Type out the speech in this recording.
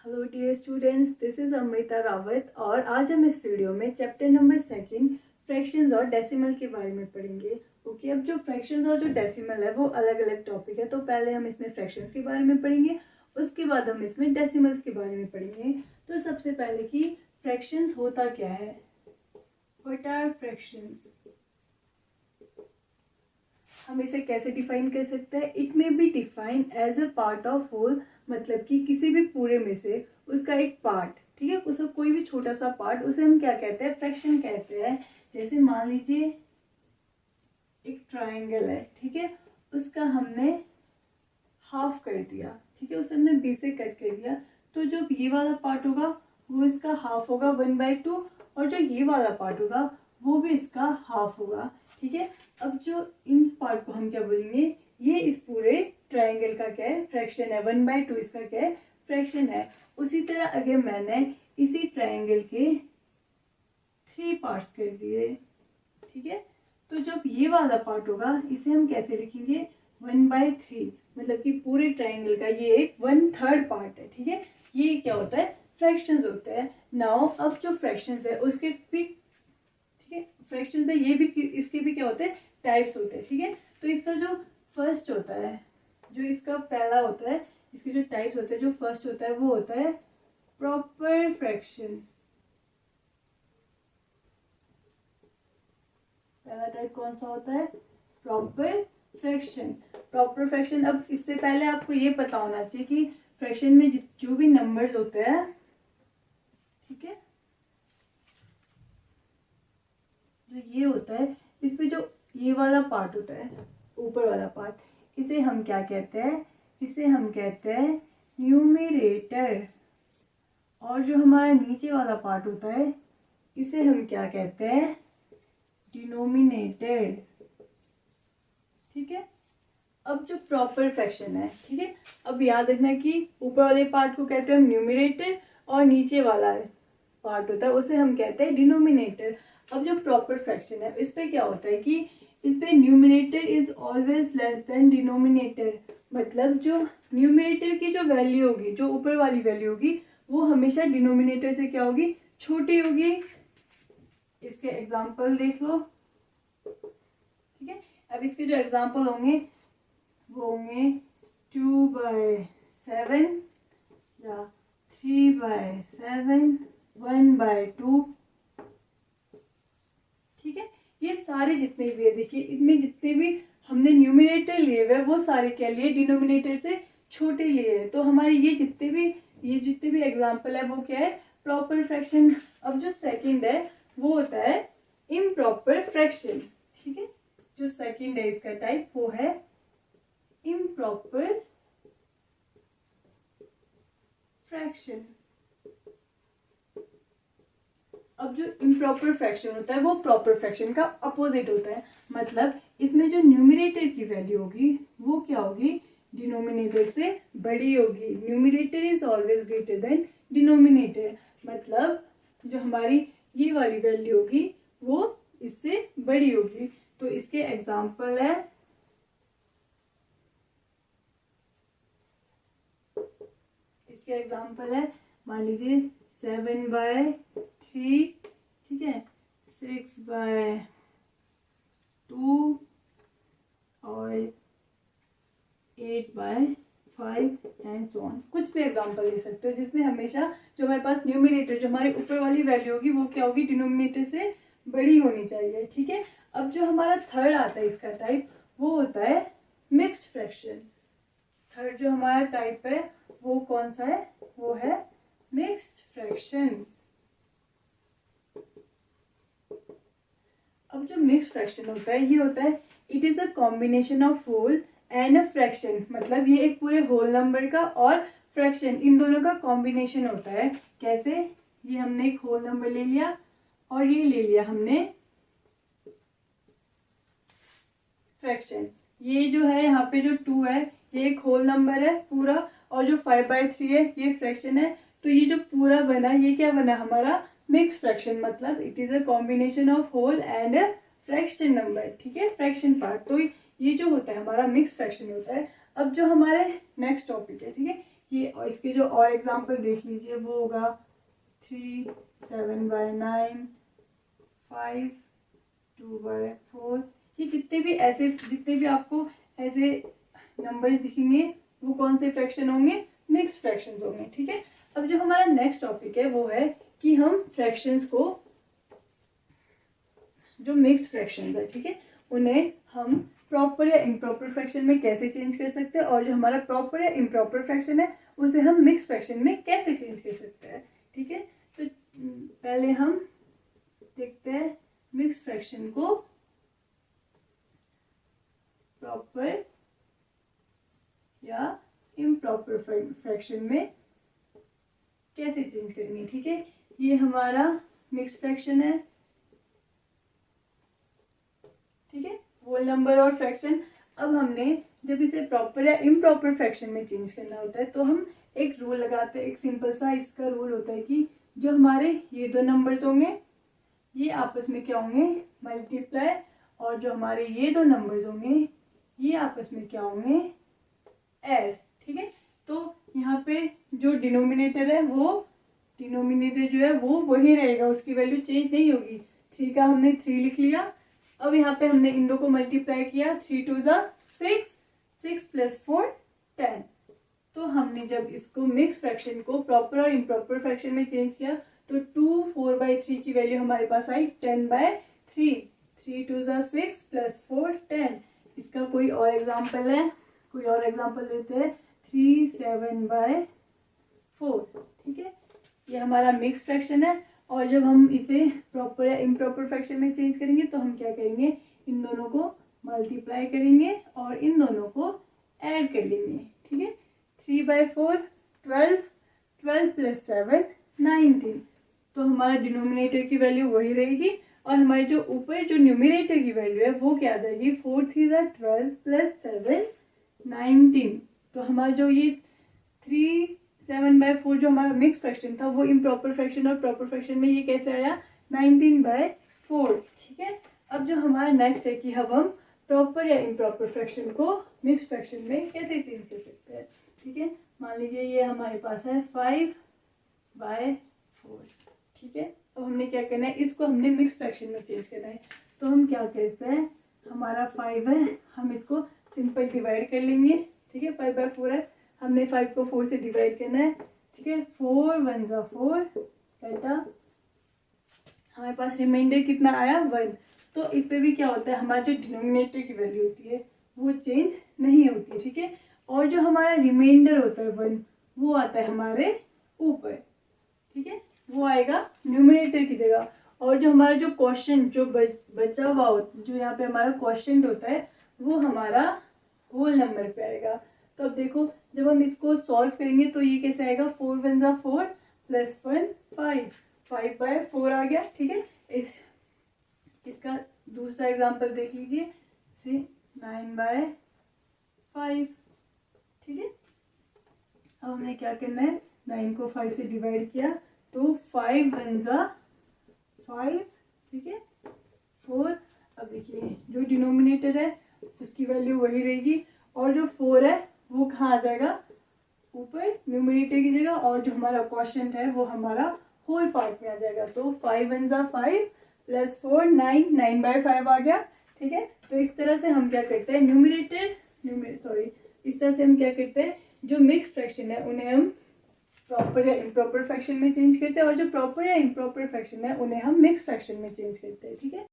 Hello dear students, this is Amrita Rawat और आज हम इस वीडियो में चैप्टर नंबर 2 फ्रैक्शंस और डेसिमल के बारे में पढ़ेंगे। ओके, अब जो फ्रैक्शंस और जो डेसिमल है वो अलग अलग टॉपिक है, तो पहले हम इसमें फ्रैक्शंस के बारे में पढ़ेंगे, उसके बाद हम इसमें डेसिमल्स के बारे में पढ़ेंगे। तो सबसे पहले कि फ्रैक्शंस होता क्या है, व्हाट आर फ्रैक्शंस, हम इसे कैसे डिफाइन कर सकते हैं। It may be define as a part of whole, मतलब कि किसी भी पूरे में से उसका एक पार्ट, ठीक है, उसका कोई भी छोटा सा पार्ट, उसे हम क्या कहते हैं, फ्रैक्शन कहते हैं। जैसे मान लीजिए एक ट्राइंगल है, ठीक है, उसका हमने हाफ कर दिया, ठीक है, उसे हमने बी से कट कर दिया, तो जो ये वाला पार्ट होगा वो इसका हाफ होगा 1/2, और जो ये वाला पार्ट होगा वो भी इसका हाफ होगा, ठीक है। अब जो इन पार्ट को हम क्या बोलेंगे, ये इस पूरे ट्रायंगल का क्या है, फ्रैक्शन है। 1/2 इसका क्या है, फ्रैक्शन है। उसी तरह अगर मैंने इसी ट्रायंगल के 3 पार्ट्स कर दिए, ठीक है, तो जब ये वाला पार्ट होगा इसे हम कैसे लिखेंगे, 1/3, मतलब कि पूरे ट्रायंगल का ये एक 1/3 पार्ट है, ठीक है। ये क्या होता है, फ्रैक्शंस होते हैं। नाउ अब जो फ्रैक्शंस है उसके भी, ठीक है, फ्रैक्शंस है ये भी, इसके भी क्या होते हैं, टाइप्स होते हैं, ठीक है। तो इसका जो फर्स्ट होता है, जो इसका पहला होता है, इसके जो टाइप्स होते हैं, जो फर्स्ट होता है वो होता है प्रॉपर फ्रैक्शन। पहला टाइप कौन सा होता है, प्रॉपर फ्रैक्शन। प्रॉपर फ्रैक्शन, अब इससे पहले आपको ये पता होना चाहिए कि फ्रैक्शन में जो भी नंबर्स होते हैं, ठीक है, जो ये होता है, इस पे जो ये वाला पार्ट होता है, ऊपर वाला पार्ट, इसे हम क्या कहते हैं, इसे हम कहते हैं न्यूमरेटर। और जो हमारा नीचे वाला पार्ट होता है इसे हम क्या कहते हैं, डिनोमिनेटर, ठीक है। अब जो प्रॉपर फ्रैक्शन है, ठीक है, अब याद रखना कि ऊपर वाले पार्ट को कहते हैं हम न्यूमरेटर और नीचे वाला पार्ट होता है उसे हम कहते हैं डिनोमिनेटर। अब जो प्रॉपर फ्रैक्शन है इस पे क्या होता है कि इस पे numerator is always less than denominator, मतलब जो न्यूमरेटर की जो वैल्यू होगी, जो ऊपर वाली वैल्यू होगी, वो हमेशा डिनोमिनेटर से क्या होगी, छोटी होगी। इसके एग्जाम्पल देख लो, ठीक है। अब इसके जो एग्जाम्पल होंगे वो होंगे 2/7 या 3/7, 1/2, ठीक है। ये सारे जितने भी है, देखिए इतने जितने भी हमने न्यूमरेटर लिए हुए वो सारे क्या लिए, डिनोमिनेटर से छोटे लिए हैं। तो हमारे ये जितने भी एग्जाम्पल है वो क्या है, प्रॉपर फ्रैक्शन। अब जो सेकंड है वो होता है इम्प्रॉपर फ्रैक्शन, ठीक है। जो सेकंड है इसका टाइप वो है इम्प्रॉपर फ्रैक्शन। अब जो इम्प्रॉपर फ्रैक्शन होता है वो प्रॉपर फ्रैक्शन का अपोजिट होता है, मतलब इसमें जो न्यूमरेटर की वैल्यू होगी वो क्या होगी, डिनोमिनेटर से बड़ी होगी। Numerator is always greater than denominator, मतलब जो हमारी ये वाली वैल्यू होगी वो इससे बड़ी होगी। तो इसके एग्जाम्पल है, इसके एग्जाम्पल है, मान लीजिए 7/3, ठीक है, 6/2 और 8/5 एंड सो ऑन। कुछ भी एग्जाम्पल ले सकते हो जिसमें हमेशा जो हमारे पास न्यूमरेटर, जो हमारे ऊपर वाली वैल्यू होगी वो क्या होगी, डिनोमिनेटर से बड़ी होनी चाहिए, ठीक है। अब जो हमारा थर्ड आता है इसका टाइप वो होता है मिक्स्ड फ्रैक्शन। थर्ड जो हमारा टाइप है वो कौन सा है, वो है मिक्स्ड फ्रैक्शन। अब जो मिक्स्ड फ्रैक्शन होता है ये होता है, it is a combination of whole and a fraction, मतलब ये एक पूरे होल नंबर का और फ्रैक्शन, इन दोनों का कॉम्बिनेशन होता है। कैसे, ये हमने एक होल नंबर ले लिया और ये ले लिया हमने फ्रैक्शन। ये जो है यहाँ पे जो 2 है ये एक होल नंबर है पूरा, और जो 5/3 है ये फ्रैक्शन है। तो ये जो पूरा बना ये क्या बना हमारा, मिक्स फ्रैक्शन, मतलब it is a combination of whole and a fraction number, ठीक है, फ्रैक्शन पार्ट। तो ये जो होता है हमारा मिक्स फ्रैक्शन होता है। अब जो हमारे नेक्स्ट टॉपिक है, ठीक है, ये और इसके जो और एग्जांपल देख लीजिए, वो होगा 3, 7/9, 5, 2/4। ये जितने भी आपको ऐसे नंबर दिखेंगे वो कौन से फ्रैक्शन होंगे, मिक्स्ड फ्रैक्शंस होंगे। ठीक है, अब जो हमारा नेक्स्ट टॉपिक है वो है कि हम फ्रैक्शंस को, जो मिक्स्ड फ्रैक्शंस है, ठीक है, उन्हें हम प्रॉपर या इम्प्रॉपर फ्रैक्शन में कैसे चेंज कर सकते हैं, और जो हमारा प्रॉपर या इम्प्रॉपर फ्रैक्शन है उसे हम मिक्स्ड फ्रैक्शन में कैसे चेंज कर सकते हैं। ठीक है, तो पहले हम देखते हैं मिक्स्ड फ्रैक्शन को प्रॉपर या इम्प्रॉपर फ्रैक्शन में कैसे चेंज करेंगे। ठीक है, ये हमारा मिक्स्ड फ्रैक्शन है। ठीक है, होल नंबर और फ्रैक्शन। अब हमने जब इसे प्रॉपर या इम्प्रॉपर फ्रैक्शन में चेंज करना होता है तो हम एक रूल लगाते हैं। एक सिंपल सा इसका रूल होता है कि जो हमारे ये दो नंबर्स होंगे ये आपस में क्या होंगे, मल्टीप्लाई, और जो हमारे ये दो नंबर्स होंगे ये आपस में क्या होंगे, ऐड। ठीक है, तो यहाँ पे जो डिनोमिनेटर है वो डिनोमिनेटर जो है वो वही रहेगा, उसकी वैल्यू चेंज नहीं होगी। 3 का हमने 3 लिख लिया। अब यहाँ पे हमने इन दो को मल्टीप्लाई किया, 3 2 6, 6 + 4 10। तो हमने जब इसको मिक्स फ्रैक्शन को प्रॉपर और इम्प्रॉपर फ्रैक्शन में चेंज किया तो 2 4/3 की वैल्यू हमारे पास आई 10/3। 3 2 6 + 4 10। इसका कोई और एग्जाम्पल है, कोई और एग्जाम्पल देते हैं, 3 7/4। ठीक है, ये हमारा मिक्स फ्रैक्शन है। और जब हम इसे प्रॉपर या इम्प्रॉपर फ्रैक्शन में चेंज करेंगे तो हम क्या करेंगे, इन दोनों को मल्टीप्लाई करेंगे और इन दोनों को ऐड कर लेंगे। ठीक है, 3/4 12, 12 + 7 19। तो हमारा डिनोमिनेटर की वैल्यू वही रहेगी और हमारी जो ऊपर जो न्यूमरेटर की वैल्यू है वो क्या आ जाएगी, 4 3 12 + 7 19। तो हमारा जो ये 3 7/4 जो हमारा मिक्स फ्रैक्शन था वो इम्प्रॉपर फ्रैक्शन और प्रॉपर फ्रैक्शन में ये कैसे आया, 19/4। ठीक है, अब जो हमारा नेक्स्ट है कि अब हम प्रॉपर या इम्प्रॉपर फ्रैक्शन को मिक्स फ्रैक्शन में कैसे चेंज कर सकते हैं। ठीक है, मान लीजिए ये हमारे पास है 5/4। ठीक है, अब हमने क्या करना है, इसको हमने मिक्स फ्रैक्शन में चेंज करना है। तो हम क्या करते हैं, हमारा 5 है, हम इसको सिंपल डिवाइड कर लेंगे। ठीक है, 5/4 है, हमने 5 को 4 से डिवाइड करना है। ठीक है, 4 1 4 बेटा हमारे पास रिमाइंडर कितना आया, 1। तो इस पे भी क्या होता है, हमारा जो डिनोमिनेटर की वैल्यू होती है वो चेंज नहीं होती है। ठीक है, और जो हमारा रिमाइंडर होता है 1 वो आता है हमारे ऊपर। ठीक है, वो आएगा न्यूमरेटर की जगह। और जो हमारा जो क्वेश्चन जो बचा हुआ जो यहाँ पे हमारा क्वेश्चन होता है वो हमारा होल नंबर पे आएगा। तो अब देखो जब हम इसको सॉल्व करेंगे तो ये कैसे आएगा, 4 1 4 + 1 5, 5/4 आ गया। ठीक है, इसका दूसरा एग्जांपल देख लीजिए, इसे 9/5। ठीक है, अब हमने क्या करना है, 9 को 5 से डिवाइड किया तो 5 1 5। ठीक है, 4। अब देखिए जो डिनोमिनेटर है उसकी वैल्यू वही रहेगी और जो 4 है वो कहाँ आ जाएगा, ऊपर न्यूमरेटर की जगह, और जो हमारा क्वेश्चन है वो हमारा होल पार्ट में आ जाएगा। तो 5 1 5 + 4 9, 9/5 आ गया। ठीक है, तो इस तरह से हम क्या करते हैं, इस तरह से हम क्या करते हैं, जो मिक्स फ्रैक्शन है उन्हें हम प्रॉपर या इम्प्रॉपर फ्रैक्शन में चेंज करते हैं और जो प्रॉपर या इम्प्रॉपर फ्रैक्शन है उन्हें हम मिक्स फ्रैक्शन में चेंज करते हैं। ठीक है।